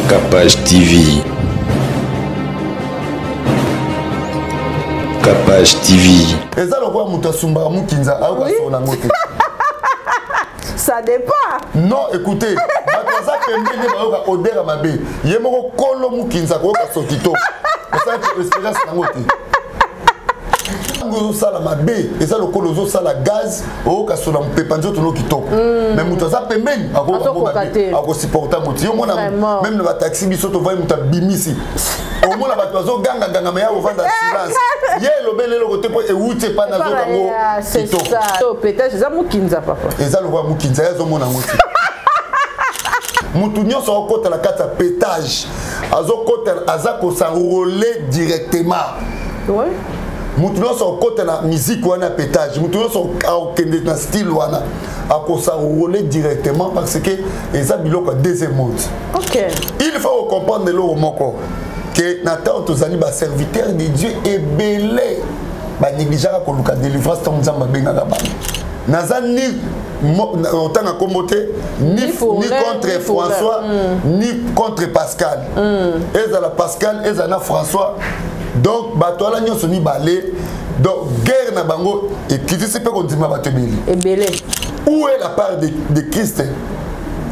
Capage TV. Capage TV. Et ça, le roi Moutasumba Moukinza, ça dépend. Non, écoutez, ça fait odeur à ma baie. Il y a mon colo Moukinza, Sokito. Ça, c'est l'espérance de la ça la mabe et ça le colozo ça la gaz au kasola mpepanzo to kitoko mais muta za pembeni ako supporter moti mona même na taxi biso to voye muta bimisi au mona ba tozo ganga ganga mais au vendre silence ye lo belelo côté po e wuti pa na zo kango c'est ça to peut-être ça mukinza papa et ça le voit mukinza ya zo mona moti mutu nyonso okota la kata pétage azokota azako s'enrôler directement ouais. Moutoulon son côté la musique ou un pétage, Moutoulon son dans style ou à s'enrôler directement parce que les habits deuxième monde. Ok. Il faut comprendre le mot que Nathan Tozali ba serviteur de Dieu est belé. Ba négligeant ko luka délivrance ton nzamba benga ba. Naza ni autant à commoter ni contre François ni contre Pascal. Et la Pascal et la François. Donc, batoala nyonso ni balé. Donc, guerre na bango et qui se peut qu'on dise ma batebeli. Et belé. Où est la part de Christ?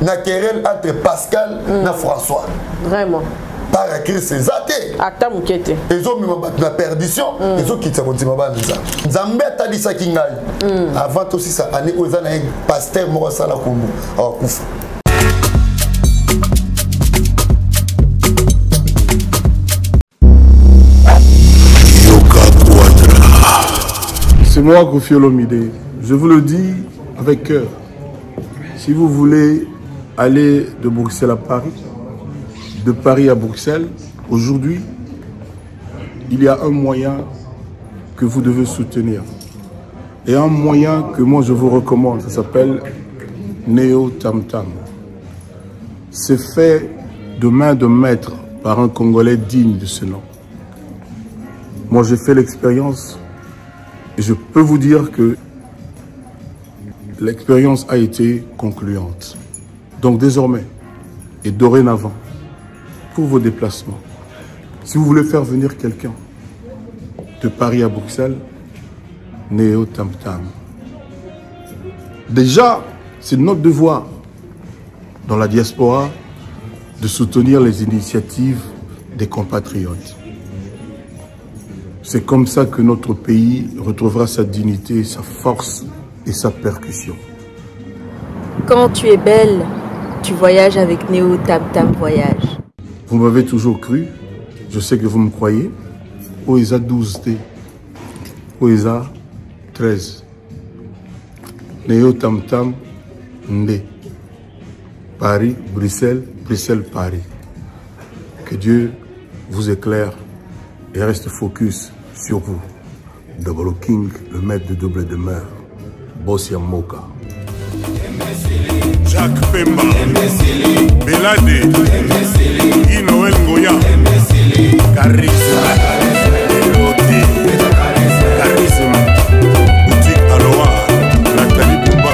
Na querelle entre Pascal na François. Vraiment. Par Christ c'est zaté. Ata mukete. Ils ont mis la perdition. Ils ont quitté qu'on dise ma bande ça. Nzambe tadi sa kingai. Avant aussi ça année aux années pasteur moko sala kombo. Oh kufa. C'est moi, Kofi Olomide. Je vous le dis avec cœur. Si vous voulez aller de Bruxelles à Paris, de Paris à Bruxelles, aujourd'hui, il y a un moyen que vous devez soutenir. Et un moyen que moi je vous recommande, ça s'appelle Neo Tam Tam. C'est fait de main de maître par un Congolais digne de ce nom. Moi j'ai fait l'expérience. Et je peux vous dire que l'expérience a été concluante. Donc désormais et dorénavant, pour vos déplacements, si vous voulez faire venir quelqu'un de Paris à Bruxelles, Neo Tam Tam. Déjà, c'est notre devoir dans la diaspora de soutenir les initiatives des compatriotes. C'est comme ça que notre pays retrouvera sa dignité, sa force et sa percussion. Quand tu es belle, tu voyages avec Neo Tam Tam Voyage. Vous m'avez toujours cru, je sais que vous me croyez. Oesa 12T, Oesa 13. Neo Tam Tam Ndé. Paris, Bruxelles, Bruxelles, Paris. Que Dieu vous éclaire et reste focus sur vous. Double King, le maître de double demeure. Bossia Moka. Jacques Pemba. Belade. Guy Noël Ngoya. Charisme. Elodie. Charisme. Boutique Aloha. Nathalie Bouba.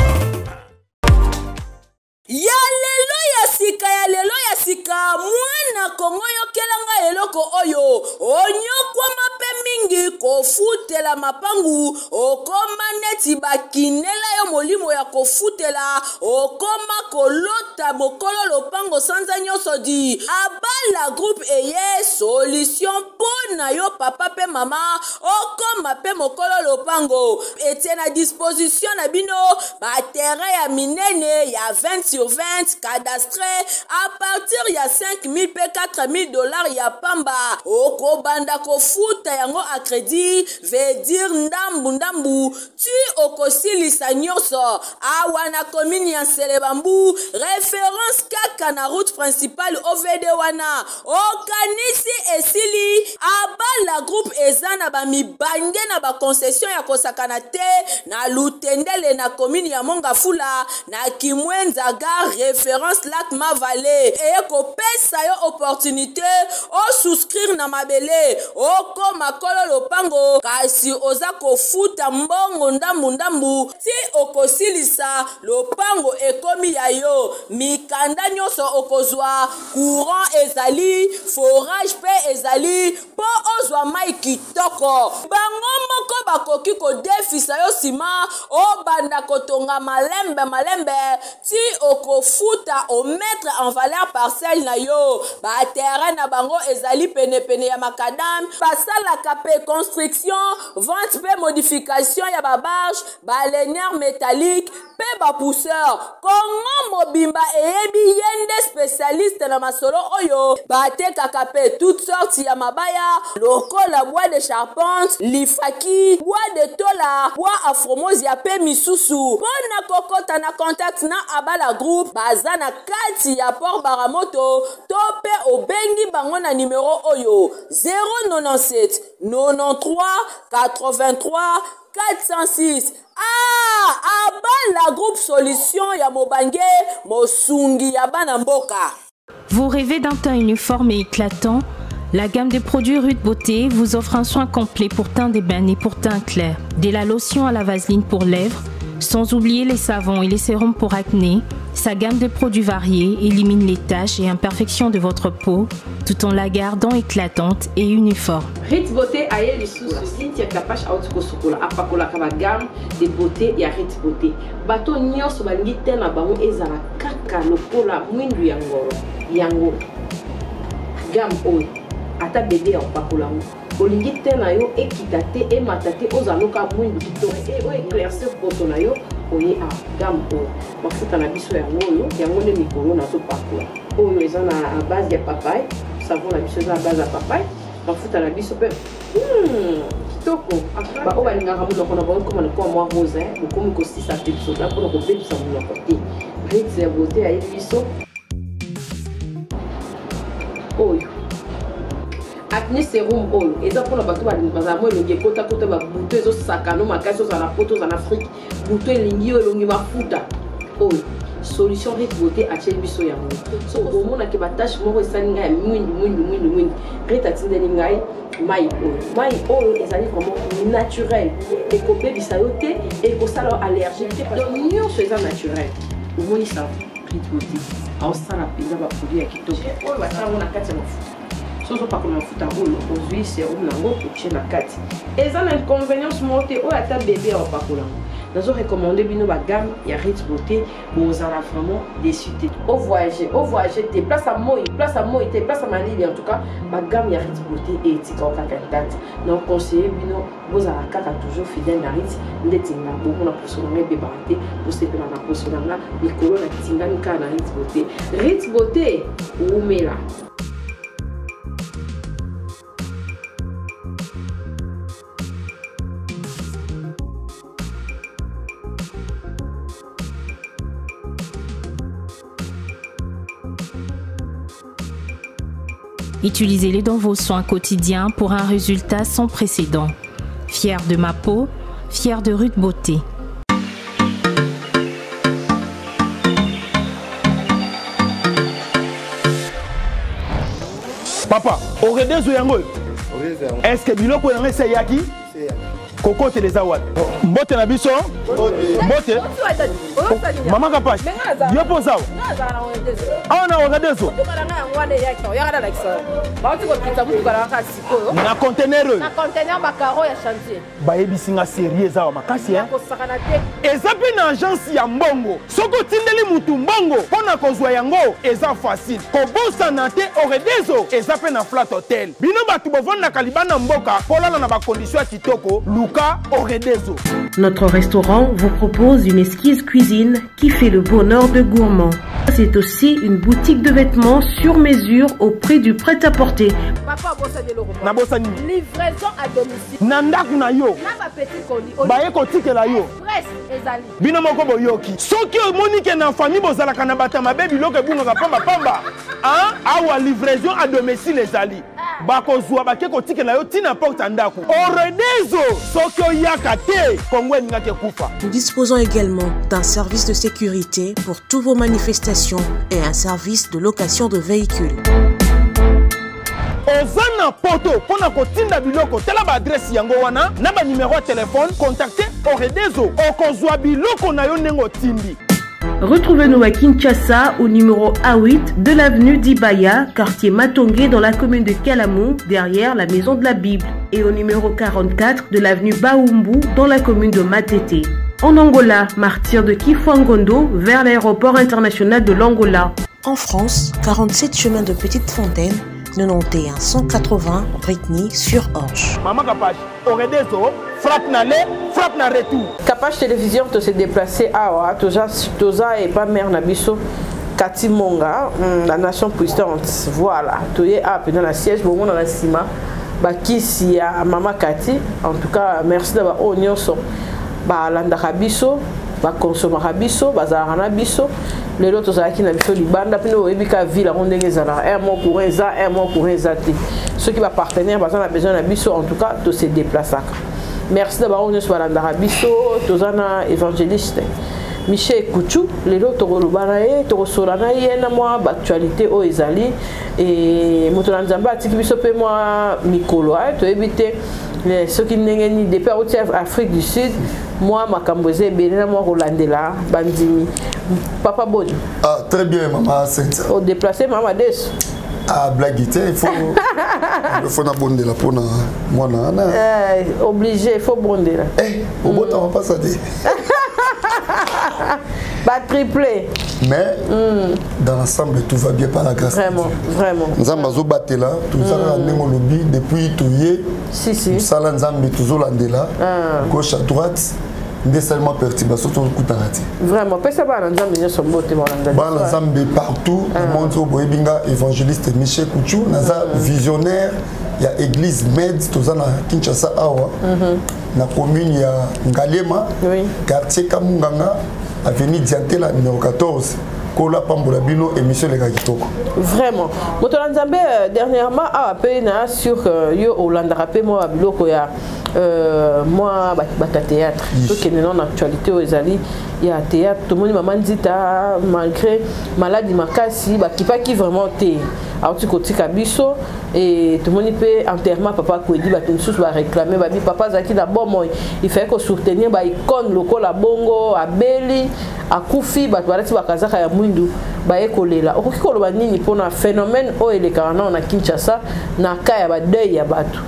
Mwana Kongo yokelanga eloko oyo onyokwa mape mingi kofutela mapangu okoma neti bakinela yo molimo ya kofutela okoma kolota bokolo lopango sanza nyonso di abala groupe eye solution pona yo papa pe mama okoma pe mokolo lopango etie na disposition na bino ba terrain ya minene ya 20 sur 20 cadastre à partir ya 5 000 pe 4 000 $ ya pamba okobanda kofuta yango a crédit veut dire ndambu tu okosilisa nyonso awa na commune ya Selebambu référence kaka na route principale OVD wana okanisi esili abala groupe ezana ba mibange na ba concession ya kosakana te na Lutendele na commune ya Mongafula na Kimwenza gare référence lac Mavale e ko kopesa yo opportunité o souscrire na mabele okoma kolo lopango kasi oza kofuta mbongo ndambu ti okosilisa lopango ekomi ya yo mikanda nyonso okozwa courant ezali forage pe ezali po ozwa mai kitoko bango moko bakoki kodefisa yo sima obanda kotonga malembe ti okofuta o mettre en valeur parcelle na yo ba terrain na bango ezali pene ya makadam basalaka pe construction vente pe modification ya babarge balénière métallique pe bapousseur kongo mobimba eyebi yende spécialiste na masolo oyo batekaka pe toutes sortes ya mabaya lokola bois de charpente lifaki bois de tola bois afromosia pe misusu pona kokota na contact na abala groupe baza na kati ya port baramoto to pe obengi bango na numéro oyo 097 93 83 406 abala groupe solution ya mobange mosungi ya bana mboka. Vous rêvez d'un teint uniforme et éclatant? La gamme de produits Ruth Beauté vous offre un soin complet pour teint d'ébène et pour teint clair. De la lotion à la vaseline pour lèvres, sans oublier les savons et les sérums pour acné. Sa gamme de produits variés élimine les taches et imperfections de votre peau tout en la gardant éclatante et uniforme. Ruth Beauté a eu les sous-soucis qui capache à autre chocolat. Apakola kaba gamme de beauté et Ruth Beauté. Bato nyonso balingi tena bango ezala kaka lokola mwindu yango gamme oyo ata bébé apakola olingi tena yo ekitate e matate ozaloka mwindu kitoko e o éclaircir poto na yo oye a gamme oyo mafuta na biso yango nde mikolo na topakola oyo eza na base ya papaye savon na biso eza na base ya papaye mafuta na biso pe kitoko ba o balingaka monoko na bango koma na kwa mwa rose bokomi kosisa te biso da mpona kobebisa monoko te Ruth ya Beauté ayebi biso oyo acné sérum oyo eza mpona bato bazala mo elongi ekota babuto ezosakano makasi ozala na poto ozala na afrique buto elingi oyo elongi mafuta oyo solution Ruth Beauté atyeli biso yango so omonaki batashe moko esali ngai ya mwindu Ruth atindeli ngai mai oyo ezali vraiment naturel ekobebisa yo te ekosala yo allergique te donc nyonso eza naturel omonisa Ruth Beauté aosala mpenza baproduit ya kitoko oyo basalango na kati ya mafuta soso pakola mafuta oyo ozwi serum nango otie na kati eza na inconvénience moko te oyo ata bébé aopakola nazo recommande bino bagame ya Ruth Beauté bozala vraiment déçu te au voyager te place à moi te place à malili en tout cas bagame ya Ruth Beauté etika okaka date donc conseiller bino bozala kaka toujours fidèle na Ruth ndetinga bomona poso nanga ebebaka te bosepela na poso nanga likolo na tingani kaka na Ruth Beauté Ruth Beauté oumela. Utilisez-les dans vos soins quotidiens pour un résultat sans précédent. Fier de ma peau, fier de Ruth Beauté. Papa, Oredezo yango. Est-ce que biloko yango c'est yaki? Coco Télézawad. Mbote na biso? Mbote? Maman Kapache. Yo posa. Ah na Oredezo. Na conteneur. Na conteneur bakaro ya chantier. Ba yebisinga sérieux za makasi hein. Eza pe na agence ya mbongo. Soko tindeli mutu mbongo pona kozwa yango eza facile. Kobosa na te Oredezo eza pe na flat hotel. Bino batu bovanda kalibana mboka polala na ba condition ya kitoko. Notre restaurant vous propose une esquisse cuisine qui fait le bonheur de gourmands. C'est aussi une boutique de vêtements sur mesure au prix du prêt-à-porter. Livraison à domicile. Nandaku na yo. Baye kotike la yo. Bino moko boyoki. Soki omonique na famille bozala kana batama baby loke bunga pamba. Hein? Awa livraison à domicile ezali. bakozwa bakeko tikela yo tina porte ndako oredezo soki oyaka te Kongo ningaki kufa. Nous disposons également d'un service de sécurité pour toutes vos manifestations et un service de location de véhicules. Ozana poto pona kotinda biloko tela ba adresse yango wana na ba numéro de téléphone contactez Oredezo okozwa biloko na yo nengo tindi. Retrouvez-nous à Kinshasa au numéro A8 de l'avenue d'Ibaya, quartier Matongé dans la commune de Kalamou, derrière la maison de la Bible, et au numéro 44 de l'avenue Baoumbu dans la commune de Matete. En Angola, martyr de Kifuangondo vers l'aéroport international de l'Angola. En France, 47 chemin de Petite Fontaine, 91 180 Brittany-sur-Orge. Maman Kapach, Oredezo, frappe na retour. Kapach Télévision, tu s'est déplacé à Toza et pas mère Nabiso, Kati Monga, la nation puissante. Voilà, tu es à la siège, bon, dans la cima, Bakisi à Mama Kati. En tout cas, merci d'avoir oignon son. Landa Rabiso, consommer Rabiso, Bazarana Biso. Les autres qui n'ont pas libanda, puis nous avons ville à Rondezana, un mois pour un mois pour un zati. Ceux qui va partenaire, on a besoin d'un biso, en tout cas, de se déplacer. Merci d'avoir eu sur Landa Biso, Tozana évangéliste. Michel Kouchou, les autres Rolubanae, Torosolanae, moi, actualité au Ezali, et Motolanzamba, Tikibiso, moi, Mikolo, tu éviter ceux qui n'ont ni des pays Afrique du Sud, moi, Makambozé, Bénin, moi, Rolandela, Bandini. Papa Bon. Ah, très bien, maman. Au déplacé, maman Des. Ah, blague, il faut na bonde la pour moi. Obligé, il faut bonde là. Eh, au bout, on va pas ça dire. Pas triplé. Mais dans l'ensemble, tout va bien par la grâce. Vraiment, vraiment. Nous avons battu là, tout ça, nous lobby depuis tout hier. Si, si. Ça, nous avons toujours là, gauche à droite. Seulement perturbation sur le coup d'arrêt. Vraiment, pas ça va l'ensemble de son beauté l'ensemble partout, le monde au Boébinga évangéliste Michel Kouchou, naza visionnaire, il y a église Med, tout ça na Kinshasa awa, na commune il y a Ngalema, quartier Kamunganga, avenue Diantela numéro 14. Kola Pambolabino et Michel Legagitoko. Vraiment. Motolanzambe dernièrement a appelé sur yo Hollande rappelé moi biloko ya moi bata théâtre. Ce qui est non actualité aux Ezali, il y a théâtre tout le monde maman dit malgré maladie makasi ba qui vraiment té alors tu côté kabiso et tout le monde peut enterrement papa ko dit ba tout sous va réclamer ba papa zaki d'abord moi il fait que soutenir ba icône lokola bongo abeli akufi ba barati bakazaka ya mwindu ba ekolela okoki koloba nini pona phénomène o elekana na Kinshasa na kaya ba deuil ya batu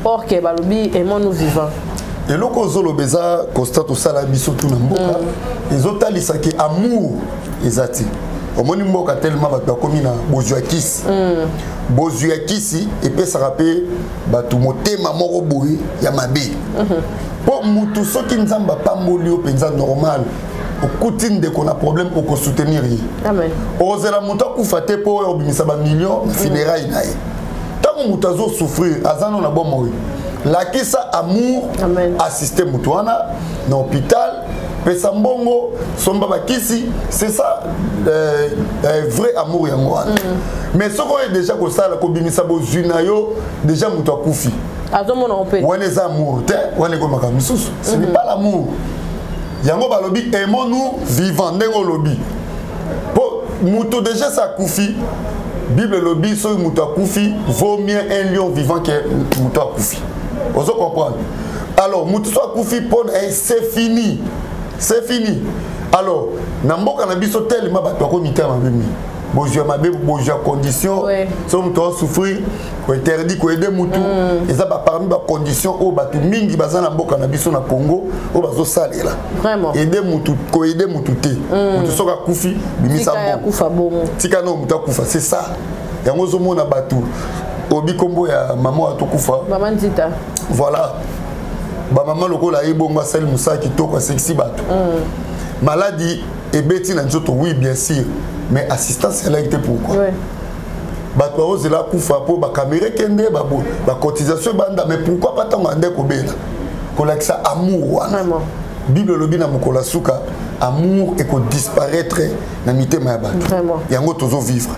or que balobi aimons nous vivants. Et loko zolo beza constate osala biso tout na mboka ezotalisa ki amour ezati omoni mboka tellement bato bakomi na bozuakisi bozuakisi epesaka mpe bato motema moko boye ya mabe mpo mutu soki nzambe apamboli yo mpenza normal okuti ndeko na problème okosoutenir ye okozela moto akufa te mpo oyo obimisa bamillion na funéraille na ye ntango moto azosouffrir aza no na bomoi lakisa amour assister moto wana na hôpital pesa mbongo somba bakisi c'est ça vrai amour yango wana mais soko oyo déjà kosala kobimisa bozwi na yo déjà moto akufi wana eza amour te wana ekomaka misusu ce n'est pas l'amour yango balobi aimons-nous vivants ndenge olobi po moto déjà sa akufi Bible lobby so muto akufi vaut mieux un lion vivant que muto akufi. Vous comprenez? Alors muto so akufi pon c'est fini. C'est fini. Alors na mboka na biso tellement bato ko mitama mimi. Bozwa mabe bozwa condition so muto souffrir ko interdit ko aider mutu eza ba parmi ba condition o bato mingi bazana mboka na biso na Congo o bazo salela. Vraiment. Aider mutu ko aider mutu te. Mutu so akufi bimisa bon. Tika no mutu akufa c'est ça. Yango zo mona bato obi kombo ya maman atokufa. Maman Nzita. Voilà. Ba maman lokola ebonga sel musaki toko sexy bato. Maladie et beti na nzoto oui bien sûr mais assistance elle a été pourquoi bato ose la kufa po ba caméra kende ba bo ba cotisation banda mais pourquoi pas tant ande ko bela ko lakisa amour vraiment Bible lobi na mokola suka amour et ko disparaître na mitema ya bato vraiment yango tozo vivre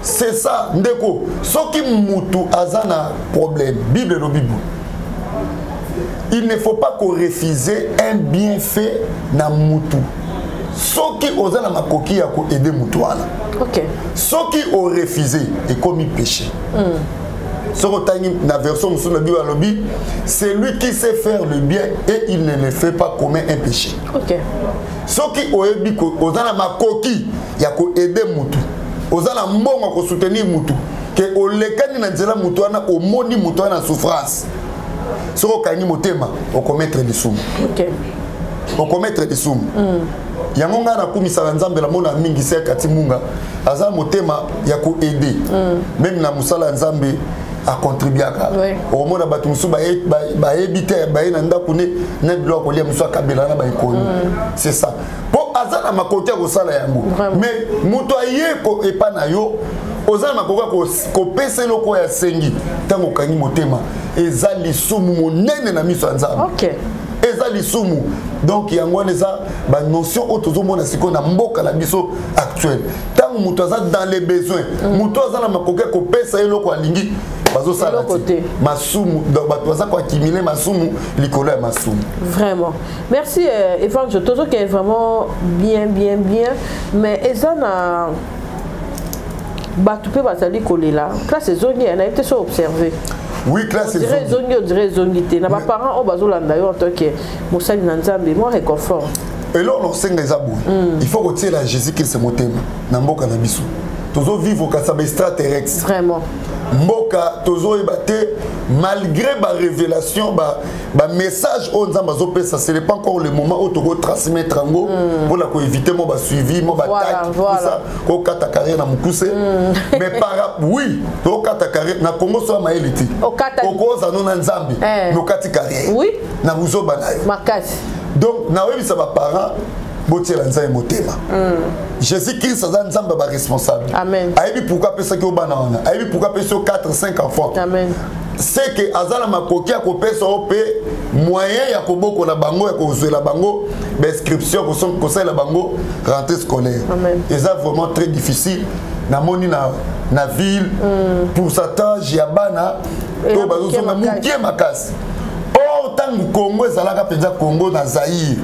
c'est ça ndeko soki mutu azana problème Bible le Bible il ne faut pas qu'on refuse un bienfait na mutu soki ozana makoki ya ko aider mutu wana OK soki o refuser et commis péché na version c'est lui qui sait faire le bien et il ne le fait pas commet un péché. OK. Soki oyebi ko ozana makoki ya ko aider mutu. Ozana mbongo ko soutenir mutu ke olekani na nzela mutu ana omoni mutu ana souffrance. Soko kanyi motema o commettre des sommes. OK. O commettre des sommes. Yango nga na kumisa nzambe la mona mingi se kati munga aza motema ya ko aider. Même na musala nzambe a contribué à ça. Au moins, c'est ça. Pour Azana Makotia Gosala Yango. Mais Moutoye et Panayo, Ozana Makoka ko pese loko ya sengi. Tango Kani Motema. Ezali sumu monene na miso nzambe. OK. Ezali sumu. Donc yango neza ba notion autozomona siko na mboka la biso actuelle. Tango Moutoza dans les besoins. Moutoza na Makoka ko pese loko alingi. Masumu, donc batoza ko accumuler masumu likolo ya masumu. Vraiment. Merci Evan, je te qui est vraiment bien. Mais Ezana Batoupe Bazali Kolela, classe zone, elle a été so observée. Oui, classe zone. On dirait zonité. Na ba parents au bazolanda yo en tant que Moussali Nanzambe, moi réconfort. Et là on sait les abou. Il faut retirer la Jésus qui se motem na mboka na biso. Tozo vivre au Kassaba extraterrestre. Vraiment. Mboka tozo ebate malgré ma révélation ba message on nzamba zo pesa ce n'est pas encore le moment où togo transmettre ngo pour la ko éviter mo ba suivi mo ba tag tout ça ko kata carrière na mukuse mais par oui to kata carrière na Congo so ma elite o ko za no na nzambe no kati carrière oui na buzo banayo makasi donc na webi sa ba parents botiela nzambe motema Jésus-Christ a nzambe ba responsable. Amen. Aibi pourquoi pesa ki obana wana. Aibi pourquoi pesa 4 5 enfants. Amen. C'est que azala makoki ya ko pesa op moyen ya ko boko na bango ya ko zela bango inscription ko son conseil la bango rentrée scolaire. Amen. Et ça vraiment très difficile na moni na ville pourcentage ya bana to bazo na mukie makasi. Or tangu Congo ezalaka penza Congo na Zaïre.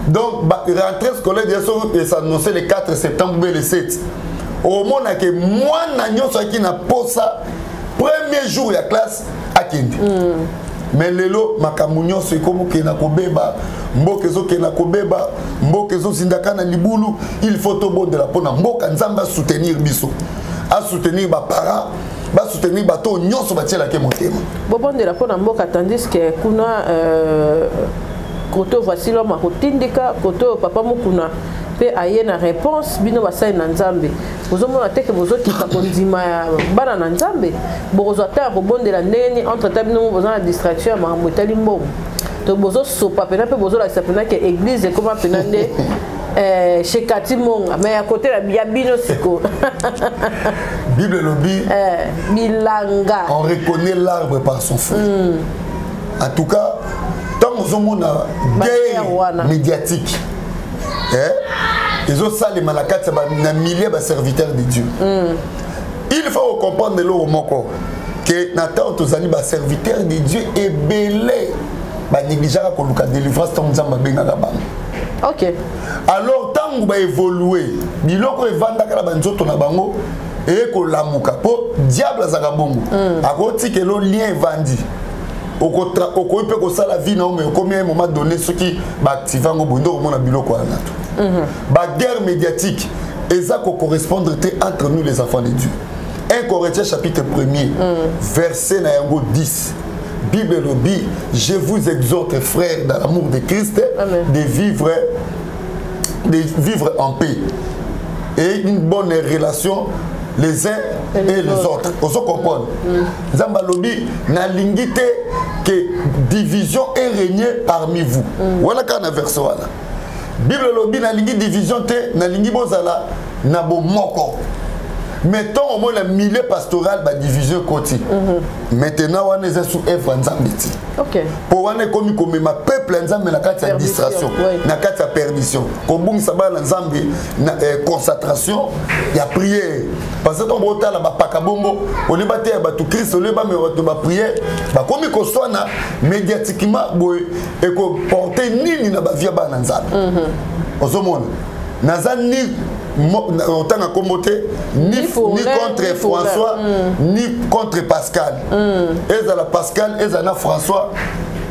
Donc, rentrée scolaire, ça annoncé le 4 septembre ou le 7. Au moment où moi, je n'ai pas ça, premier jour de la classe, à Kendi. Mais lelo, makamunyo, c'est comme que na kobeba, mbokezo ke na kobeba, mbokezo sindaka na libulu, il faut tout bon de la pona, mboka nzamba soutenir biso, à soutenir ba parents, ba soutenir bato nyonso batiela ke motema. Bon de la pona mboka tandis que kuna côté voici l'homme à Rotindika, côté papa Mukuna, pe aye na réponse, bino basai na nzambe. Vous avez montré que vous autres qui kondima bana na nzambe, vous avez rebond de la neni entre tabino vous avez la distraction ma motali mbom. Donc vous avez sopa pena pe vous avez la sapena que église comme penande chez Katimong, mais à côté la biabino siko. Bible lobby. Milanga. On reconnaît l'arbre par son fruit. En tout cas, tant que nous avons guerre médiatique, ils ont ça les malakats, c'est milliers de serviteurs de Dieu. Il faut comprendre le mot que Nathan Tozani ba serviteur de Dieu est belé, ba négligeant ko luka délivrance tant nzamba benga ba. OK. Alors tant que ba évoluer, biloko evanda kala ba nzoto na bango et ko lamuka po diable azaka bongo. Akoti ke lo lien vandi. Oko peut que ça la vie non mais combien un moment donné ceux qui activent ngo bondo mon biloko na ba guerre médiatique et ça correspondre entre nous les enfants de Dieu. 1 Corinthiens chapitre 1er verset na yango 10. Bible dit je vous exhorte frères dans l'amour de Christ de vivre en paix et une bonne relation les uns et les autres. On se comprend. Zamba lobi na lingite que division est régnée parmi vous. Voilà quand on verset là. Bible lobi na lingi division te na lingi bozala na bo moko. mettons au moins le milieu pastoral ba division côté maintenant on est sous œuvre nzambeti OK pour on est comme ma peuple nzambe na kati ya distraction na kati ya perdition ko bungisa ba nzambe na concentration ya prière parce que on bota la ba pakabongo on est batté ba tout Christ on est ba me ba prière ba comme ko soit na médiatiquement boy et ko porter nini na ba via ba nzambe ozomona nazani autant à commoter ni contre François ni contre Pascal ezala Pascal ezala François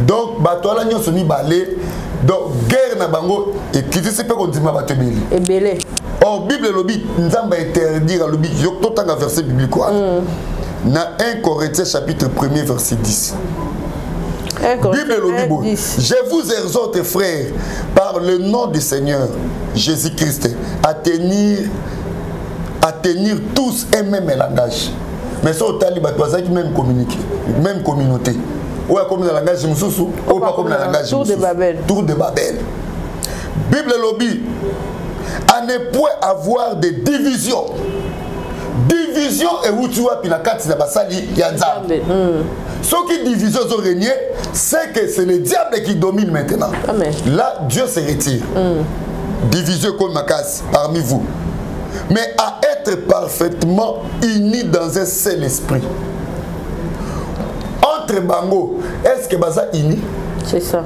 donc batola nyonso ni balé donc guerre na bango et qui se peut qu'on dit ma batebeli et belé or Bible lobi nzamba interdire lobi yokto tanga verset biblique na 1 Corinthiens chapitre 1er verset 10 Bible lobi je vous exhorte frères par le nom du Seigneur Jésus-Christ à tenir tous un même langage. Mais ça, au Taliban, qui même communiquer, même communauté. Ou comme le langage Moussou, ou pas comme le langage Tour de Babel. Tour de Babel. Bible lobby, à ne point avoir de division. Division et où tu vois, puis la carte, c'est la basali, il y a ce qui division ont régné, c'est que c'est le diable qui domine maintenant. Amen. Là, Dieu se retire. Division comme ma casse parmi vous. Mais à être parfaitement unis dans un seul esprit. Entre Bango, est-ce que Baza uni? C'est ça.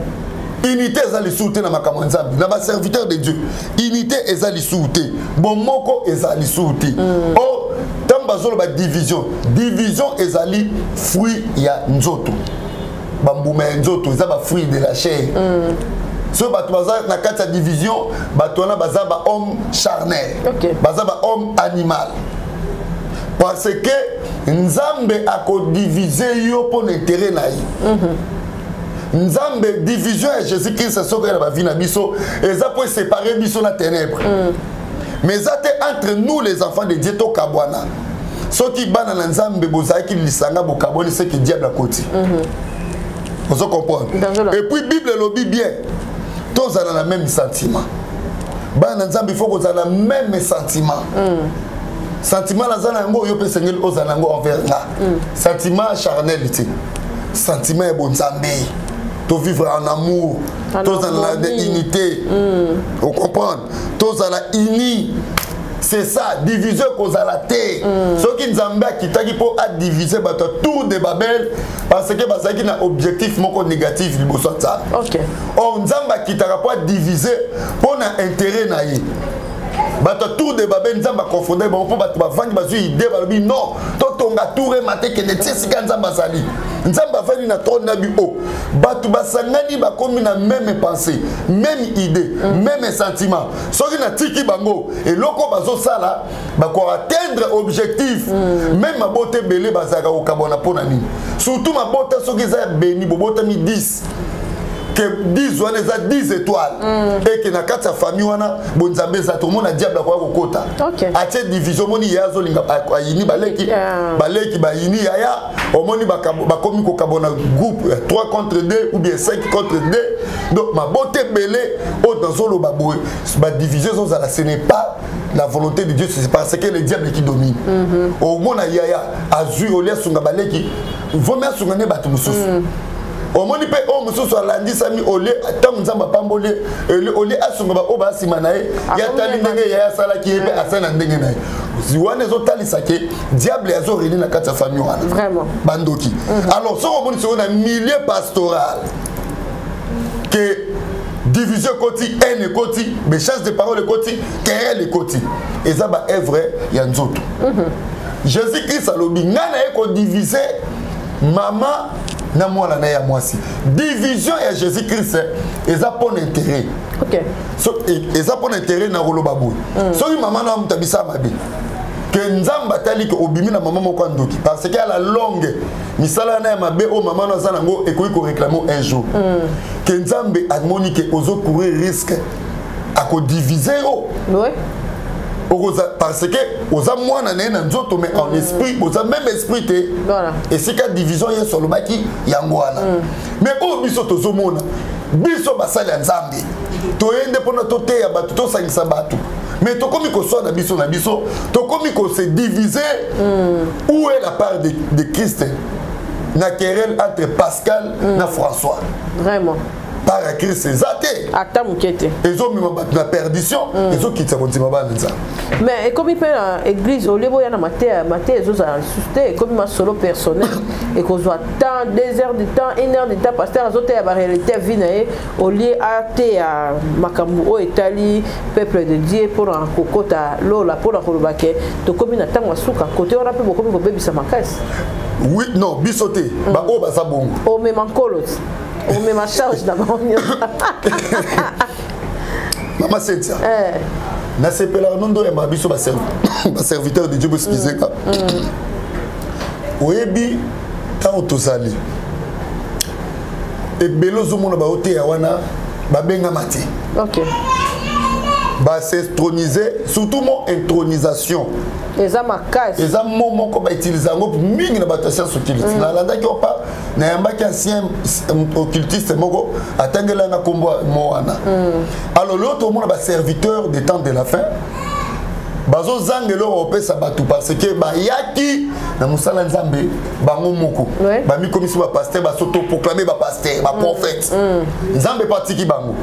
Unité ezali soute na makamanzambi na ba serviteur de Dieu. Unité ezali soute. Bon moko ezali soute. Oh, tamba zolo ba division. Division ezali fruit ya nzoto. Bambuma nzoto ezaba fruit de la chair. So bato baza na kati ya division, bato na baza ba homme charnel. Baza ba homme animal. Parce que Nzambe a ko diviser yo pour l'intérêt na yi. Nzambe division et Jésus-Christ c'est que la vie na biso et ça peut séparer biso la ténèbre. Mais ça entre nous les enfants de Dieu to kabwana. Ce qui bana na Nzambe bozaki lisanga bo kaboni c'est que diable à côté. Vous comprenez? Et puis Bible lobby bien. Tous ont le même sentiment. Bana Nzambe il faut qu'on ait le même sentiment. Sentiment la zana ngo yo pe sengel ozanango envers là. Sentiment charnalité. Sentiment bon Nzambe. To vivre en amour, tous dans la unité. Vous comprenez? Tous dans la unie. C'est ça, diviser cause à la terre. Ceux qui nous ont quitté pour diviser tout de Babel parce que parce qu'il y a un objectif négatif du besoin de ça. OK. Or nous avons quitté pour diviser pour un intérêt naïf. Tour de Babel nous avons confondé bon pour vendre bazu idée balobi non totonga tour maté que ne tsika nzamba zali nzamba vali na ton na bio batu basangani ba komi na même pensée même idée même sentiment soki na tiki bango et loko bazo sala ba ko atteindre objectif même ma beauté belé bazaka ko kabona pona nini surtout ma beauté soki za béni bobota mi 10 que 10 wana za 10 étoiles et que na kati ya famille wana bonzambe za tout monde a diable kwa kokota atie division moni yazo linga ayini baleki ba yini yaya omoni ba komi ko kabona groupe 3 contre 2 ou bien 5 contre 2 donc ma beauté belé au dans solo ba boy ba division ça ce n'est pas la volonté de Dieu c'est parce que le diable qui domine au mona yaya azu olia sunga baleki vomia sunga ne batu mususu au monde pe o muso so landi sami olé tant nzamba pambole olé asunga ba oba simanae ya tali ndenge ya sala ki ebe asana ndenge nae ziwane zo tali sake diable azo réuni na kati ya famille wana vraiment bandoki alors so on sur un milieu pastoral que division côté haine côté méchance de parole côté querelle côté et ça ba œuvre ya nzoto Jésus-Christ a lobi ngana eko diviser maman na mwana na ya mwasi division ya Jésus-Christ et ça pour intérêt OK so et ça pour intérêt na rolo babu so maman na mutabisa mabe que nzamba tali que obimi na maman moko ndoki parce que à la longue misala na ya mabe o maman na zanango et ko réclamer un jour que nzambe admoni que ozo courir risque à ko diviser ouais parce que aux amouana na nzoto mais en esprit aux même esprit te voilà et c'est que division y sur le maki yangwana mais au biso tozomona biso basali nzambe toyende pona tote ya batu to sangisa batu mais tokomi ko so na biso tokomi ko se diviser. Où est la part de Christ na querelle entre Pascal na François? Vraiment. Par à Christ Zate. Attends mukete. Ils ont mis la perdition, ils ont quitté continuer ça. Mais comme il fait l'église au niveau il y a matin ils ont suscité comme ma solo personnel et qu'on soit temps 2 heures de temps 1 heure de temps pasteur les autres la réalité vinae au lieu à makambu au Italie peuple de Dieu pour un kokota lola pour la kolobake to comme na temps masuka côté on a peu beaucoup bébé ça makasi. Oui non bisoté ba o ba sa bongo. O même encore on met ma charge d'abord. Maman c'est ça. Na sepela nondo ya mabiso ba serviteur de Dieu bo skizeka. Oyebi ta otozali. E belozo mona ba ote ya wana ba benga mati. OK. Ba s'introniser surtout mon intronisation. Eza makasi. Eza moment ko ba utiliser ngo mingi na bato science occultiste. Na landa ki opa na yamba ki ancien occultiste moko atangela na kombo moana. Alors l'autre monde ba serviteur des temps de la fin. Bazo zangelo opesa batu parce que ba yaki na musala nzambe bango moko. Ba mi komisi ba pasteur ba soto proclamer ba pasteur ba prophète. Nzambe patiki bango.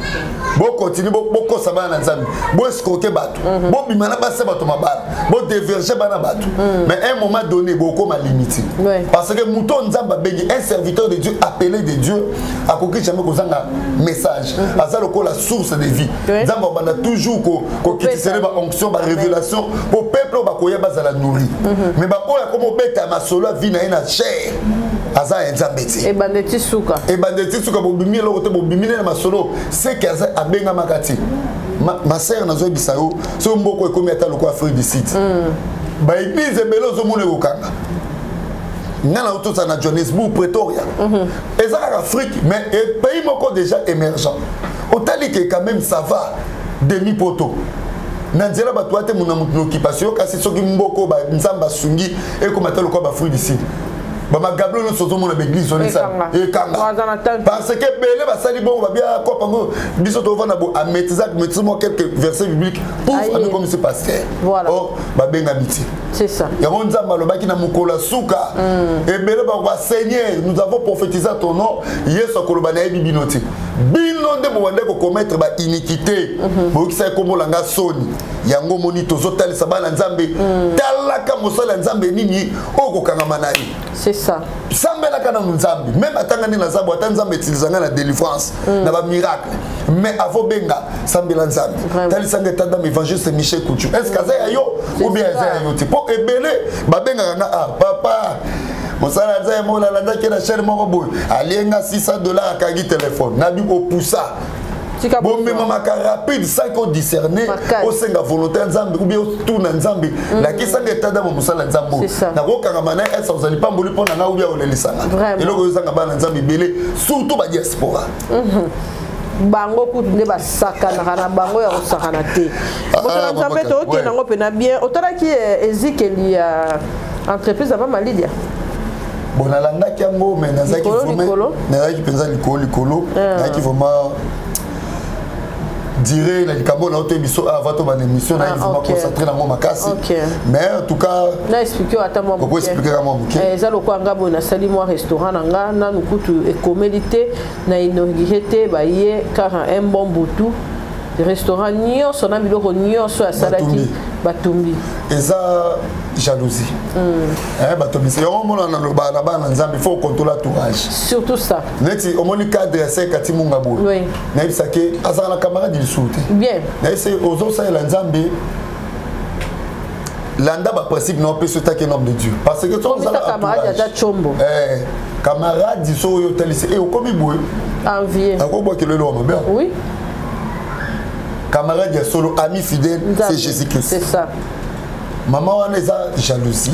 Bo continue bo kosa bana nzambe. Bo escroquer batu. Bo bimana ba se batu mabala. Bo déverger bana batu. Mais à un moment donné boko ma limite. Parce que mouton nzamba bengi un serviteur de Dieu appelé de Dieu a koki jamais ko zanga message. Azalo ko la source de vie. Nzamba bana toujours ko kitisele ba onction ba révélation au peuple bakoya bazala nourri mais bakoya comme beta masolo vie na ina cher aza nzambeti e bandeti suka bo bimi lo kote bo bimi na masolo c'est que aza abenga makati ma sœur nazo bisayo so mboko ekomi ata loko Afrique du Sud ba église belozo mone kokanga ngana utosa na Johannesburg Pretoria ezaka Afrique mais pays moko déjà émergent otali que quand même ça va demi poto Nanzela batouate mon occupation kasi soki mboko ba nzamba sungi et comme atalo ko ba fruit d'ici ba magablo no sozo mon église on ça et kanga parce que belé ba sali bon ba bien ko pango biso to vana bo a metizak metimo quelques versets bibliques pour ami comme c'est pasteur oh ba benga miti c'est ça ya nzamba lo baki na mukola suka et belé ba Seigneur nous avons prophétisé ton nom yeso koloba na bibinoti bino nde bo wande ko commettre ba iniquité bo kisa ko molanga soni yango moni tozotalisa bana nzambe talaka mosala nzambe nini okokanga manai c'est ça sambela kana nzambe même atangani na zabo atanzambe tilizanga na délivrance na ba miracle mais avo benga sambela nzambe talisanga tanda évangéliste Michel Coutu est-ce que ça yo ou bien ça yo tipo ebele ba benga na papa mosala nzambe mona landa ke na chaîne moko boy alienga $600 akagi téléphone na bi opousa bon mais maman rapide ça qu'on discerner au senga volontaire nzambe ou bien tout na nzambe la qui sanga tada mo musala nzambo na ko kanga mana esa uzali pamboli pona na ou bien olelisanga et loko sanga bana nzambe belé surtout ba diaspora bango kutu nde basakana kana bango ya kosakana te botala nzambe to okende nango pena bien otalaki Ezekiel ya entreprise ava Malidia bon nalandaki yango mais nazaki vraiment nazaki penza likolo nazaki vraiment dirait la likambo na hotel biso avant to ban émission na vraiment concentré dans mon makasi mais en tout cas na expliquer ata moi pourquoi expliquer à moi za lokwa ngabo na sali moi restaurant nga na nukutu e communauté na inauguré ba ye car un bon butu restaurant nyonso na biloko nyonso ya salaki batumbi eza jalousie batumbi c'est on mona na loba na bana nzambe faut contrôler l'entourage surtout ça neti omoni cadre c'est kati munga bo na bisa ke azala na camarade du soute bien na c'est ozo ça la nzambe landa ba principe non peut se taquer nom de Dieu parce que ton camarade ya chombo camarade so yo talise e okomi boy envier akobo ke le lo bien oui camarade ya solo ami fidèle c'est Jésus-Christ c'est ça maman on est à jalousie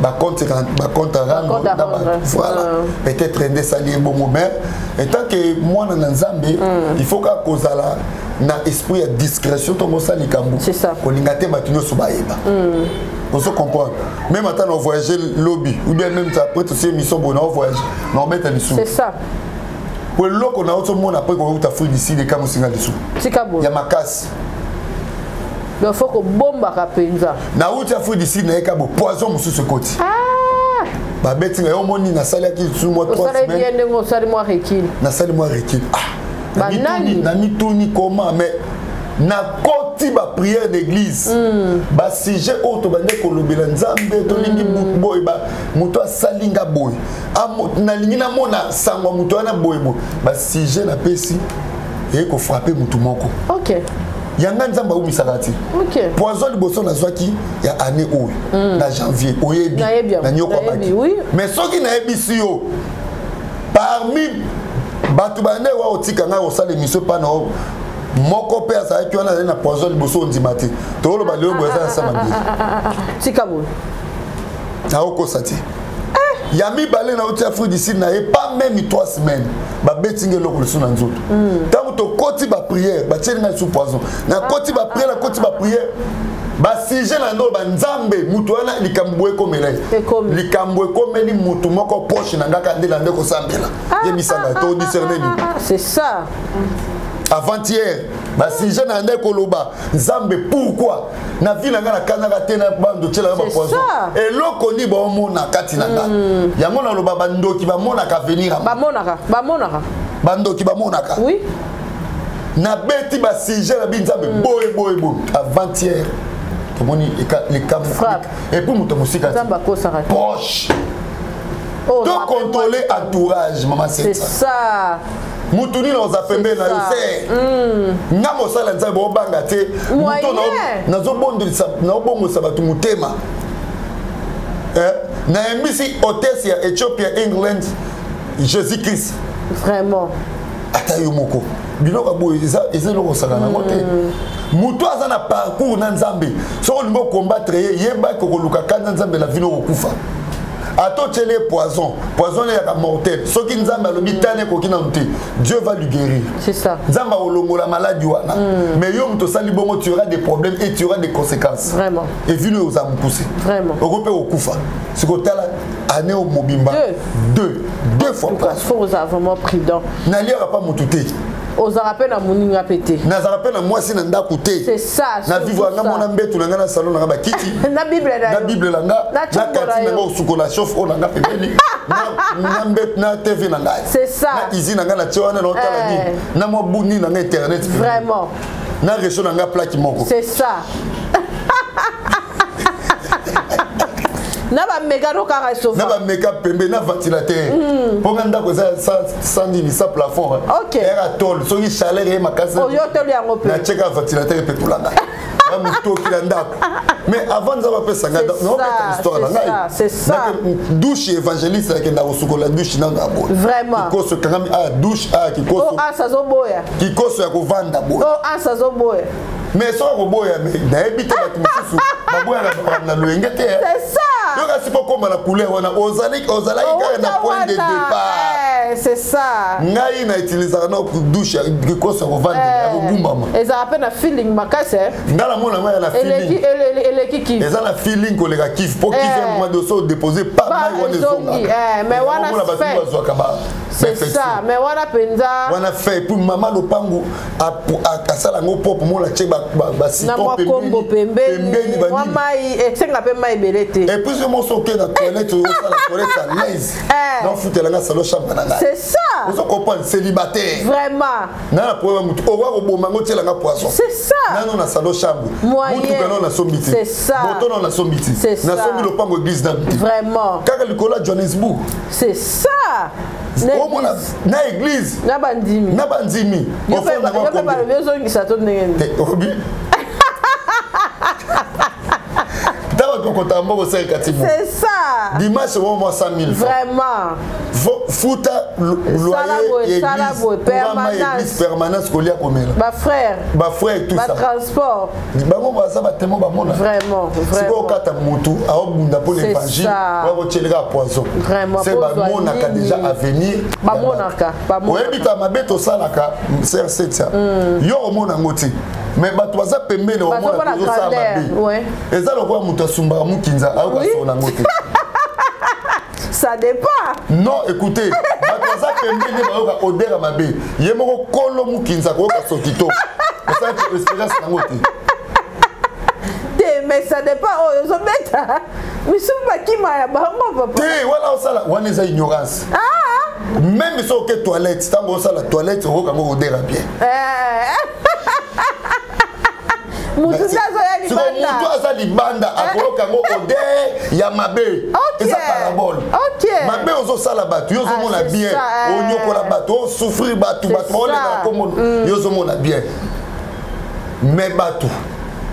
ba compte rendre voilà peut-être un sali bon moment et tant que moi na nzambe il faut ka kozala na esprit de discrétion to mosali kambu c'est ça kolingate batunyo subayeba on se comprend même attends on voyager lobby ou bien même après tout ces missions bon on voyage non mettre les sous c'est ça pour le qu'on a autre monde après qu'on a fruit d'ici des camus singa dessous c'est cabo ya makasi donc faut que bomba kapenza na uti Afrique du Sud na eka bo poison mususu koti ba beti nga omoni na sali aki sur moi 3 semaines ça bien ngo sali moi recul na sali moi recul ba nani na mituni comment mais na koti ba prière d'église ba sujet auto ba ndeko lobela nzambe to lingi boy ba muto asalinga boy na lingi na mona sangwa muto na boy bo ba sujet na pesi et ko frapper mutu moko OK yanga nzamba umisakati OK poison liboso na zwaki ya année oyo na janvier oyebi na nyoko baki mais soki na ebisi yo parmi batu bane wa otika nga osala émission pa na moko pe asa ki wana na poison liboso ndima te to lo ba leo boza sama bi tika bo na oko sati ya mi balé na outi Afrique du Sud na pas même 3 semaines ba betinge lokolo suna nzoto tango to koti ba prière ba tselinga sous poison na koti ba prière na koti ba prière ba sujet na ndo ba nzambe mutu wana likambwe komele likambwe komeli mutu moko poche na ngaka ndela ndeko sambela ye misanga to discerner ni c'est ça avant-hier ba sujet na ndeko loba nzambe pourquoi na vie na ngana kanaka tena bando tshela ba poison et loko ni ba mona kati na nga ya mona loba bandoki ba mona ka venir ba monaka bandoki ba monaka oui na beti ba sujet na binzambe boy avant-hier to moni les caméras et pour muto musika nzamba ko sara poche to contrôler entourage maman c'est ça mutuni na ozapembe na yo se nga mosala nzambe obanga te muto na zobondisa na obongosa bato mutema na emisi hôtesse ya Ethiopia England Jésus Christ vraiment ata yo moko biloko boye eza loko sala na mote muto aza na parcours na nzambe soko lingo combattre yeba ko luka kanza nzambe la vino okufa ato tchele poison est à mortel ce qui nzamba lobi tane ko kina nté Dieu va lui guérir c'est ça nzamba olongo la maladie wana mais yo mto sali bongo tu auras des problèmes et tu auras des conséquences vraiment et vino oza mpousser vraiment okope okufa siko tala année au mobimba deux fois pas faut vraiment prudent na liera pas mututé ozara pe na muninga pété nazara pe na mwasi na ndako te c'est ça na vivre nga mona mbetu na nga na salon na ba kiti na bible la nga na kati na ngo sukola chauffe on nga pembeni na mbet na TV na nga c'est ça na izi na nga na tshwana na otala ni na mo buni na nga internet vraiment na réseau na nga plaque moko c'est ça na ba méga no kara sofa na ba méga pembe na ventilateur pour nganda ko ça ni ça plafond OK era tol so ki chaleur e makasa o yo tol yango pe na cheka ventilateur pe tulanga na muto ki ndako mais avant de avoir ça non mais histoire là c'est ça douche évangéliste qui nda kosukola douche na ngabo vraiment ko so kangami douche qui ko so asa zo boya qui ko so ya ko vanda boya asa zo boya mais so ko boya mais na ebite ba tumususu ba boya na loengete c'est ça donc si pour comme la couleur on a ozali na point de départ c'est ça ngai na utiliser na douche qui ko so ko vanda ya bumbama eza appelle na feeling makase ngala mona moi na feeling eleki eza na feeling ko leka kiff pour kiff un moment de so déposer pas mal wana zonga mais wana c'est ça mais wana penza wana fait pour maman lopango a sala ngo pop mo la che ba siton pembeni ba mai exenga pe mai belete et puis je m'en sortais dans toilette au sala toilette à l'aise non foutre la salon chambre na c'est ça vous comprenez célibataire vraiment na problème mutu o wa ko boma ngo tela nga poisson c'est ça na non na salon chambre mutu kana na sombiti c'est ça boto na sombiti na sombi lopango église na vraiment kaka likola Johannesburg c'est ça na église na bandimi au fond na ko ba le zo ngisa to ndenge c'est ça dimanche au moins 100 000 vraiment fouta loyer permanence kolia komela ba frère tout ça transport bango baza batemo bamona vraiment siko kata mutu aobunda pour l'évangile wa kochelega poison c'est bamona ka déjà à venir bamona oyebita mabeto salaka ser setia yo omona ngoti mais bato baza pembeni omona tozosa mabe eza lokola mutu asumbaka mukinza aokasona ngote ça dépend non écoutez bato baza pembeni bayoka odeur mabe ye moko kolo mukinza koyoka sokito eza espérance nango te mais ça dépend. Oh, ils ont bête. Mais c'est pas qui m'a papa. Té, voilà ça là, on est à ignorance. Ah. Même si on est toilette, tant qu'on ça la toilette, on va on dérape bien. Mutu aza libanda akoloka ngo ode ya mabe. Eza parabole. OK. Mabe ozo sala batu, yo zo mona bien. Onyokola batu, o souffrir batu, batu on est comme yo zo mona bien. Mais batu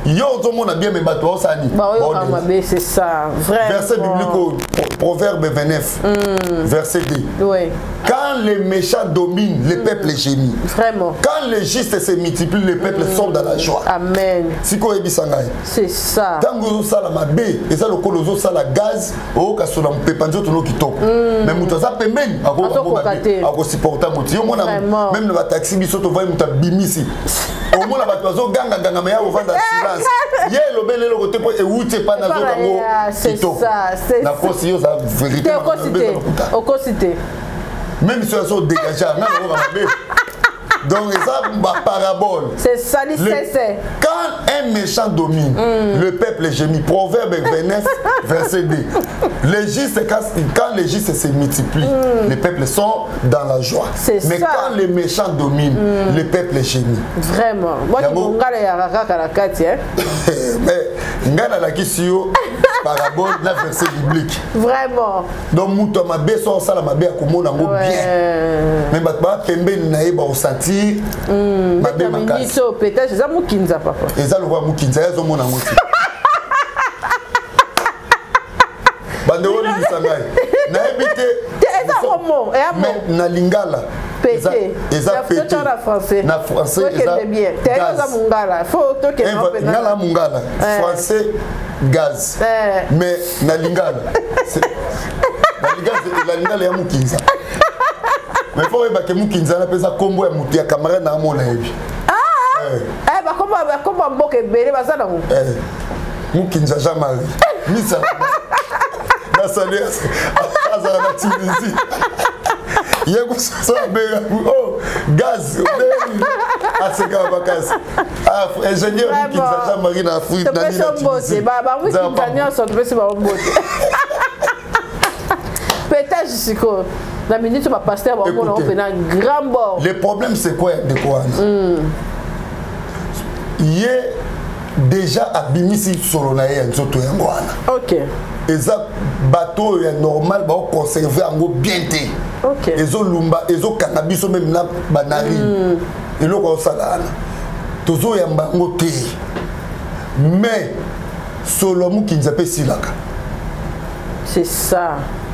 yo zo mona bien mais batu o sani. C'est ça, vraiment. Verset biblique Proverbe 29 verset 2. Oui. Quand les méchants dominent, les peuples gémissent. Vraiment. Quand les justes se multiplient, les peuples sont dans la joie. Amen. C'est ça. Tant que vous avez la mabe, et ça le colo vous avez la gaz, au cas où on peut pas dire tout le qui tombe. Mais vous avez même à supporter mon même le taxi qui saute au voie muta bimisi. Au moins la bateau ganga ganga mais au vent dans silence. Hier le bel le côté pour et où tu pas dans zone c'est ça. C'est la force yo ça vérité. Au cosité. Même si elles sont dégagées, donc ça ma parabole. C'est ça, c'est. Quand un méchant domine, le peuple gémit. Proverbe 29, verset 2. Les justes, quand les justes se multiplient, les peuples sont dans la joie. Mais ça. Quand les méchants dominent, le peuple gémit. Vraiment. Moi, je mais ngana la kisio parabole la verset biblique. Vraiment. Donc muto mabe so sala mabe akomona ngo bien. Mais ba pembe na yeba ressentir mabe makasi. Peut-être ça mukinza papa. Et ça le voit mukinza yazo mona ngoti. Bande woni bisangai. Na ebite. Eza homo, mais na lingala. Pété. Eza pété. Na français. Na français eza bien. Eza mungala. Faut que na ngala mungala. Français gaz. Mais na lingala. La lingala ya mukinza. Mais faut que mukinza na pesa kombo ya mutu ya camarade na mona yebi. Comment mboke bele bazana ngo. Mukinza Jean-Marie. Misa. Na salia. Azara na Tunisie. Yego ça bega. Oh, gaz. Aseka vacances. Ingénieur Mukinza Jean-Marie na Afrique na Tunisie. Baba Mukinza nyonso topesi ba mbote. Peut-être jusqu'au la minute ma pasteur va un grand bord. Le problème c'est quoi de quoi? Il est déjà abimisi solo na ye nzoto yangwana. OK. Eza bateau ya normal ba conserver ango bien té. OK. Ezo lumba, ezo cannabis même na banari. Eloko salana. Tozo yamba ngo té. Mais solo mu kinza pe silaka. C'est ça.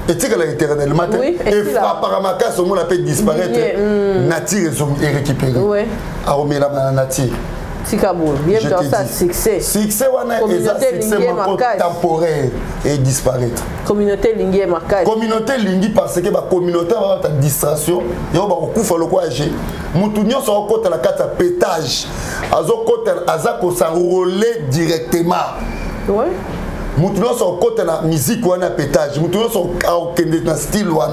Et tu as éternellement et apparemment quand ce monde a fait disparaître nature est récupérée. Oui. À remettre la nature. Tikabou, bien dans ça succès. Succès on a succès temporaire et disparaître. Communauté linguée marquage. Communauté linguée parce que la communauté va ta distraction et on va couper le quoi agir. Moutounion sur côté la carte à pétage. Azo côté azako s'enrôler directement. Oui. Moutounion sur côté la musique ou un pétage. Moutounion sur un style ou un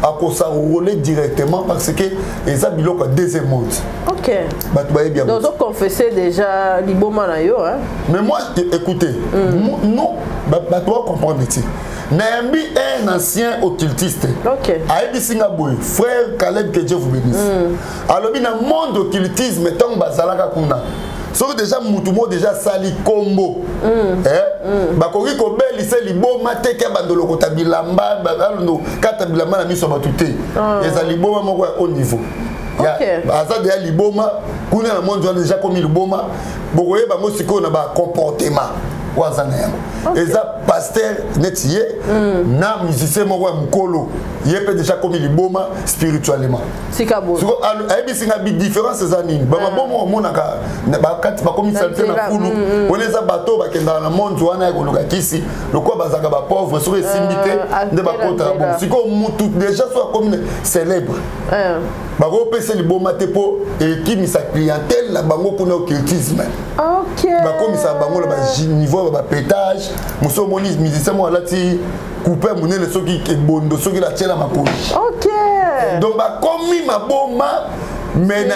à s'enrôler directement parce que les habitants ont deuxième monde. OK. Donc vous confessez déjà liboma na yo hein. Mais moi écoutez, non, bah tu vas comprendre ici. Naambi un ancien occultiste. OK. Aïbi Singaboui, frère Caleb que Dieu vous bénisse. Alors bien dans le monde occultisme tant bazalaka kuna. Sauf déjà mutumo déjà sali combo. Bakoki ko belise liboma teke bandolo ko tabilamba balondo kata bilamba na miso batute. Les liboma moko au niveau. Ya aza de liboma kuna na monde déjà comme liboma bokoye bango siko na ba comportement. Wazana yango. Eza pasteur netiye na musicien moko mukolo. Yepé déjà comme liboma spirituellement. Sikabo. Siko ayebi singa bi différence zanini. Baba bomo monaka ba kati ba komi salté na fulu. Oneza bato ba kenda na monde wana ko loka kisi. Lokwa bazaka ba pauvre sur esimbité de ba kota bon. Siko mutu déjà soit comme célèbre. Bako pese liboma tepo et qui sa clientèle la bango kuna occultisme. OK. Bako misa bango la ba niveau ba pétage. Muso moni musicien mo lati couper monene soki ke bondo soki la tiela makoni. OK. Donc ba komi maboma mais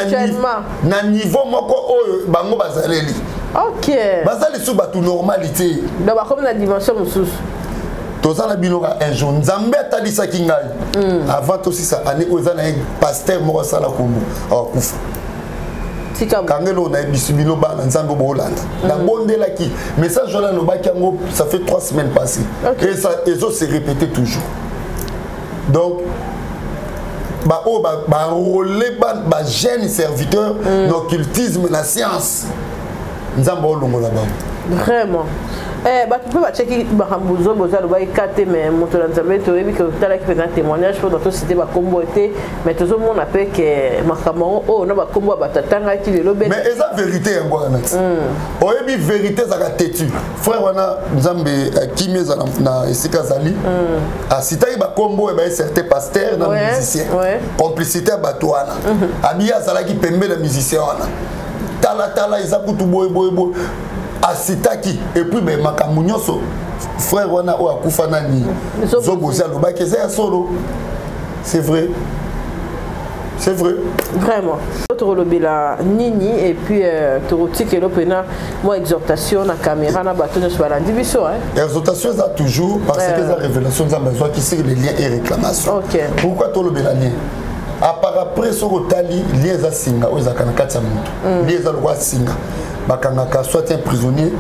na niveau moko oyo bango bazaleli. Ok. Baza les sous batu normalité. Donc comme la dimension sous. Toza na binoka un jour nzambe atalisa kingai. Avant aussi ça année oza na pasteur moko sala kombo. Akufa. Kangelo na bisibino ba na nzambe bo Hollande. Na bondela ki message là no baki yango ça fait 3 semaines passées. Et ça les autres se répéter toujours. Donc ba relais ba jeune serviteur d'occultisme la science. Nzambe olongo là bas. Vraiment. Tu peux checker Bahambuzo, Bozal, Baïkate, mais Montolanzambe, tu as vu que tu as fait un témoignage pour notre cité, Bakombo était, mais tout le monde a fait que Makamaro, oh, non, Bakombo, Batatanga, qui est le bébé. Mais est-ce la vérité, un bon net? Oh, et puis, vérité, ça a têtu. Frère, on a Nzambe, qui met dans Essikazali, à Sitaï, Bakombo, et certains pasteurs, dans les musiciens. Complicité à Batouana. Abia, Zalaki, Pembe, les musiciens. Tala, Isakutu, Boy. Asitaki et puis ben makamunyoso frère wana o akufa nani zoboza lobaki c'est solo c'est vrai vraiment autre lobela nini et puis toroti que l'opena moi exhortation na caméra na bateau sur la division exhortation ça toujours parce que la révélation ça besoin qui c'est les liens et réclamations. Pourquoi to lobela lien à part après sur otali liens za singa o za kana katsa mutu liens za lwa singa bakangaka soit un prisonnier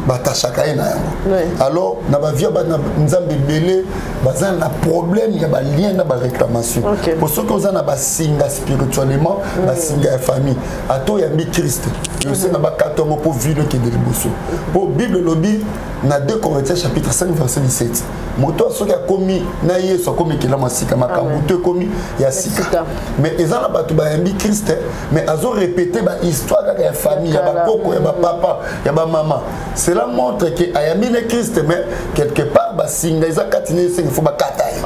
batachaka ina yango alors na ba via ba nzambe belé bazan na problème ya ba lien na ba réclamation pour ceux qui ont na ba singa spirituellement ba singa ya famille ato ya mi Christ et aussi na ba katongo pour vivre que de liboso pour Bible lobby na 2 Corinthiens chapitre 5 verset 17 moto so ya komi na yeso komi kila masika makambo te komi ya sika mais ezana batu ba mi Christ mais azo répéter ba histoire ya famille ya ba koko ya ba papa ya ba maman. Cela montre que ayamine Christ mais quelque part ba singa isa katine il faut ba kataye.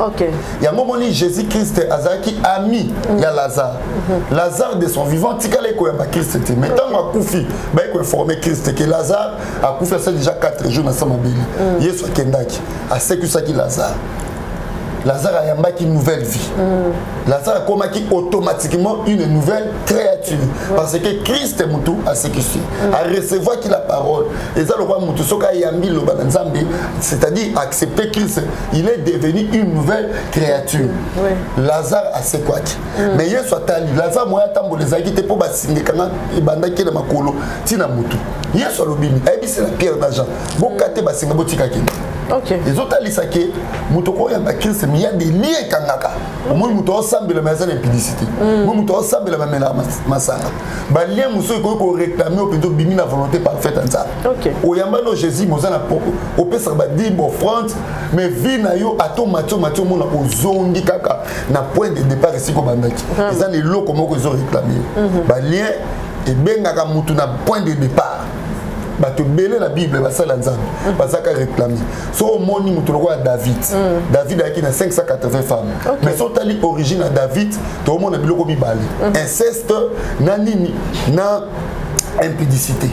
Il y a un moment où Jésus Christ azaki ami ya Lazare. Lazare de son vivant tikale ko ya ba Christ te mais tant a kufi ba ko informer Christ que Lazare a kufi ça déjà 4 jours na sama bili. Yesu akendaki a sécu ça qui Lazare a yambaki une nouvelle vie. Lazare a comaki automatiquement une nouvelle créature. Parce que Christ est moutou à ce qui suit. À recevoir qui la parole. Et ça le roi moutou soka yambi lo banzambi, c'est-à-dire accepter Christ, il est devenu une nouvelle créature. Lazare a ce quoi. Mais Yesu atali Lazare moya tambo les agite pour basinge kana ibandaki na makolo tina moutou. Yesu lobini, et c'est la pierre d'argent. Bokate basinga botika kina. Les autres alisake mutoko ya Christ mais il y a des liens kangaka moi muto ensemble la maison d'impudicité moi muto ensemble la mena masanga ba lien muso ko réclamer au plutôt bimi la volonté parfaite en ça o yamba no Jésus mozana au pesa ba dimbo offrande mais vie na yo ato matio mona ozongi kaka na point de départ ici ko bandaki ça les loko moko zo réclamer ba lien et bengaka mutu na point de départ. Tu belé la Bible, ça l'ensemble, ça qu'a réclamé. So moni mutu roi David. David a qui na 580 femmes. Mais son tali origine à David, tout le monde a biloko mibale. Inceste, nanini, na impudicité.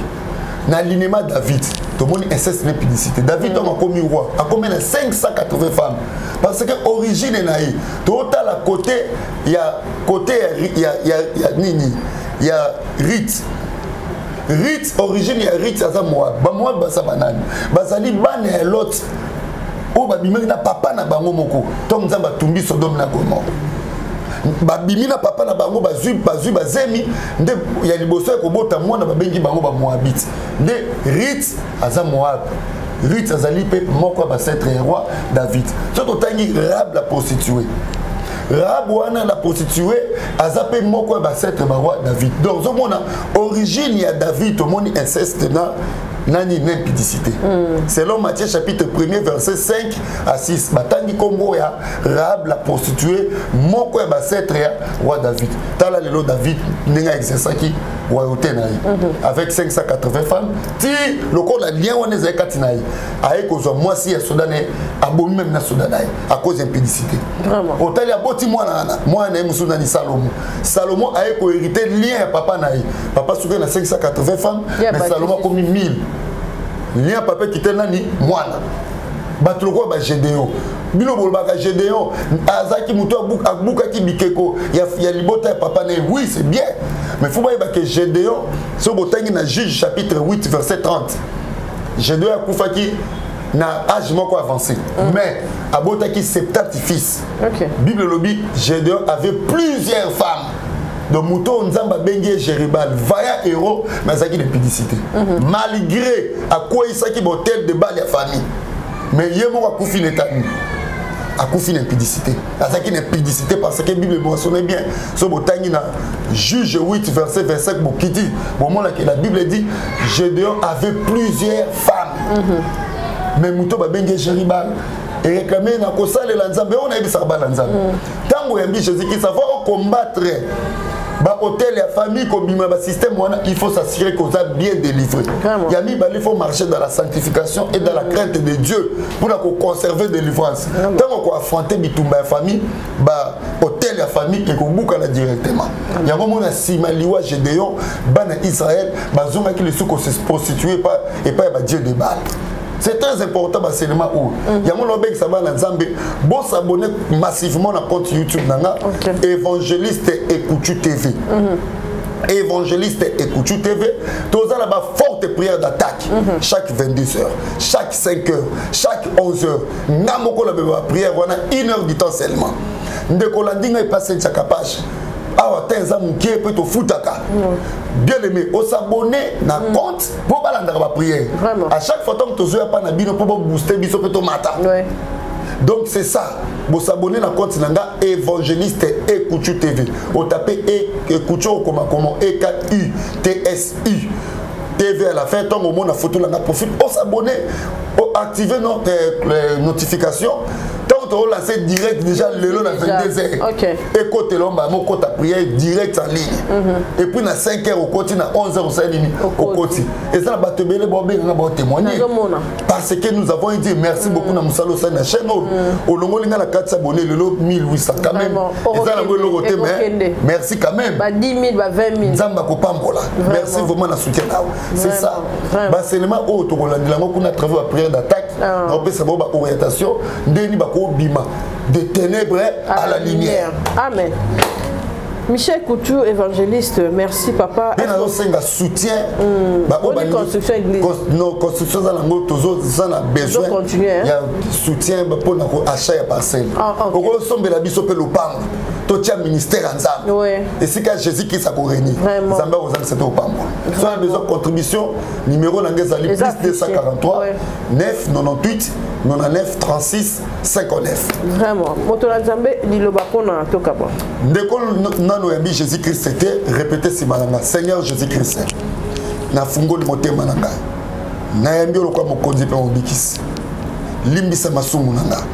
Na l'inéma David, tout le monde inceste l'impudicité. David a commis roi, a commis 580 femmes. Parce que origine est naïe. Tout à côté, il y a nini, il y a rite. Rite origine ya rite ça moi ba moi ba sa banane bazali bane ya lot o ba bimeli na papa na bango moko to nzamba tumbi Sodome na Gomorrhe ba bimi na papa na bango bazemi nde ya liboso ko bota mwana ba bengi bango ba Moabite nde rite aza Moab rite azali pe moko ba être roi David soto tangi Rahab la prostituée Rahab wana la prostituée azapé moko ba être roi David donc zo mona origine ya David au monde inceste na nani n'impudicité. Selon Matthieu chapitre 1er verset 5 à 6 batangi kombo ya Rahab la prostituée moko ba être roi David tala lelo David ninga exerçaki royauté na avec 580 femmes ti loko la lien wana za katinai aye ko zo mwasi ya Soudanais abomi même na Soudanais à cause d'impudicité vraiment hôtel ya boti mwana musuna ni Salomon aye ko hériter lien ya papa na papa souke na 580 femmes mais Salomon comme 1000 lien papa qui était nani mwana batuloko ba Gédéon bino bolbaka Gédéon azaki muto abuka ki bikeko ya libota ya papa ne oui c'est bien mais faut pas que Gédéon so botangi na Juge chapitre 8 verset 30 Gédéon akufaki na âge moko avancé mais abotaki 70 fils Bible lobi Gédéon avait plusieurs femmes donc Mouto Nzamba bengi Jéribal vaillant héros mais azaki de publicité malgré à quoi il s'aki botel de bal ya famille mais yemo akufi netani akufi na publicité azaki na publicité parce que Bible mentionne bien so botangi na Juge 8 verset 25 bokiti bon mona que la Bible dit Gédéon avait plusieurs femmes mais Mouto ba bengi Jéribal et réclamer na kosale la Nzambe on a ebisa ba la Nzambe tango yambi Jésus qui savoir combattre ba hôtel et famille comme ba système il faut s'assurer qu'on a bien délivré. Yami il faut marcher dans la sanctification et dans la crainte de Dieu pour conserver délivrance. Tant qu'on affronter bitumba famille ba hôtel et famille et qu'on boucle la directement. Il y a moment na simaliwa Gédéon bana Israël bazonga qui les sous se prostituer pas et pas ba Dieu de Baal. C'est très important parce que il y a mon lobby qui s'appelle Nzambe. Bon s'abonner massivement à compte YouTube nanga Évangéliste Ekoutu TV. Évangéliste Ekoutu TV. Tous à la bas forte prière d'attaque chaque 22h, chaque 5h, chaque 11h. Namoko la prière on a 1 heure du temps seulement. Ndekolandinga est passé chaque page. Ah, peut bien aimé, on s'abonner na compte pour balandra la prière. À chaque fois que tu as pas na bino pour booster biso peto mata. Donc c'est ça. Vous s'abonner na compte nanga Évangéliste Ekoutu TV. On tape Ekoutu comment EKUTSU TV à la fin tant au monde a photo la profil. On s'abonner, on activer notre notification. On lancer direct déjà le long à 22h. Et côté l'homme, mon compte à prière direct en ligne. Et puis à 5h au côté, à 11h au côté. Et ça, va te témoigner. Parce que nous avons dit merci beaucoup à Moussalo Sa na chaîne. Au long de la 4 abonnés, le lot 1800 quand même. Merci quand même. 10 000, 20 000. Merci vraiment à soutien. C'est ça. C'est le moment où on a travaillé à prière d'attaque. On peut savoir l'orientation. De ténèbres à la lumière. Amen. Michel Coutu, évangéliste, merci papa. Il y a un soutien. Construction église. Non, construction dans la besoin. Il y a soutien pour l'achat et parcelle. Au gros, on a besoin de l'opam. Tout le ministère en Zambie. Et c'est quand Jésus qui s'est réuni. Zambie aux ancêtres au Pambo. Si on a besoin de contribution, numéro d'Angazali plus 243 9 98 99 36 59. Vraiment. Motola Zambie, l'ilobakona tokaba. Ndeko nano yambi Jésus-Christ était répété si malanga. Seigneur Jésus-Christ. Na fungo motema nanga. Na yambi lokwa mokonzi pe mobikisi. Limbisa masumu nanga.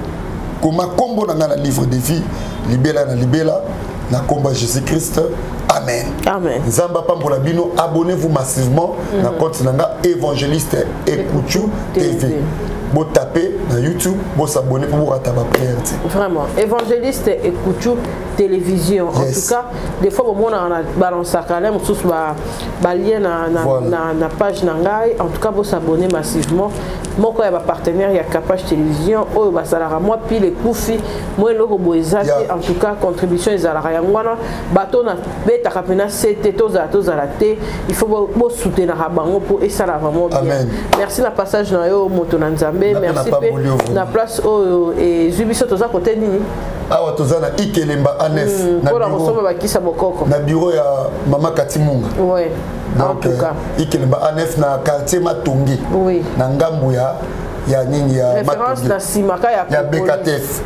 Koma kombo nanga na livre de vie. Libela na libela na combat Jésus-Christ. Amen. Amen. Zamba Pambola Bino, abonnez-vous massivement na compte nanga Évangéliste Ekoutu TV. Vous tapez dans YouTube, vous s'abonnez pour vous rater ma prière. Vraiment. Évangéliste Ekoutu télévision. En tout cas, des fois, on a balancé à calme, on a lien na page nangai. En tout cas, vous s'abonnez massivement. Moi, quand il y a un partenaire, il y a Capage Télévision. Oh, bah ça la moi puis les Koufi, moi le robot en tout cas, contribution ils allaient rien. Bateau na bête à capena c'était tous à la thé. Il faut vous soutenir à bango pour et ça la vraiment bien. Merci la passage na yo motonanzambe. Merci la place au et Zubiso tous à côté nini. Ah, tozana Ikelemba Anef. Na bureau ya Mama Katimunga. Oui. En tout cas, Ikelemba Anef na quartier Matongi. Oui. Na ngambu ya nini ya référence na Simaka ya BKTF.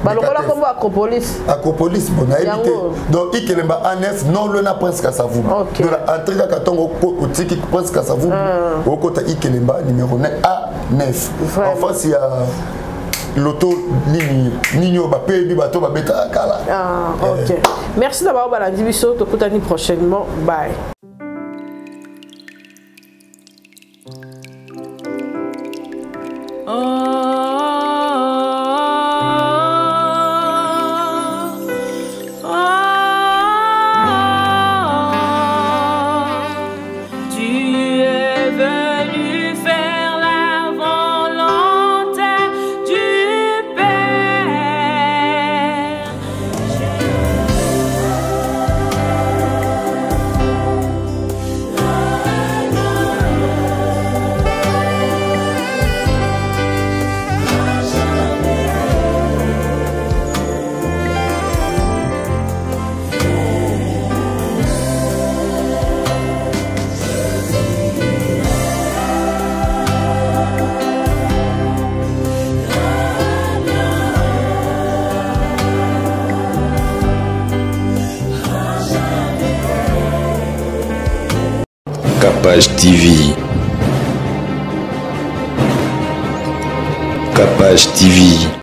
Balokola comme Acropolis. Acropolis bon a évité. Donc Ikelemba Anef non le na presque à Savou. Donc entrée à Katongo Otiki presque à Savou. Au côté Ikelemba numéro 9 A9. En face il y a l'auto Nino Bapé Bibato Babeta Kala. Ah OK. Merci d'avoir baladé biso to kutani prochainement. Bye. Père. Capage TV. Capage TV.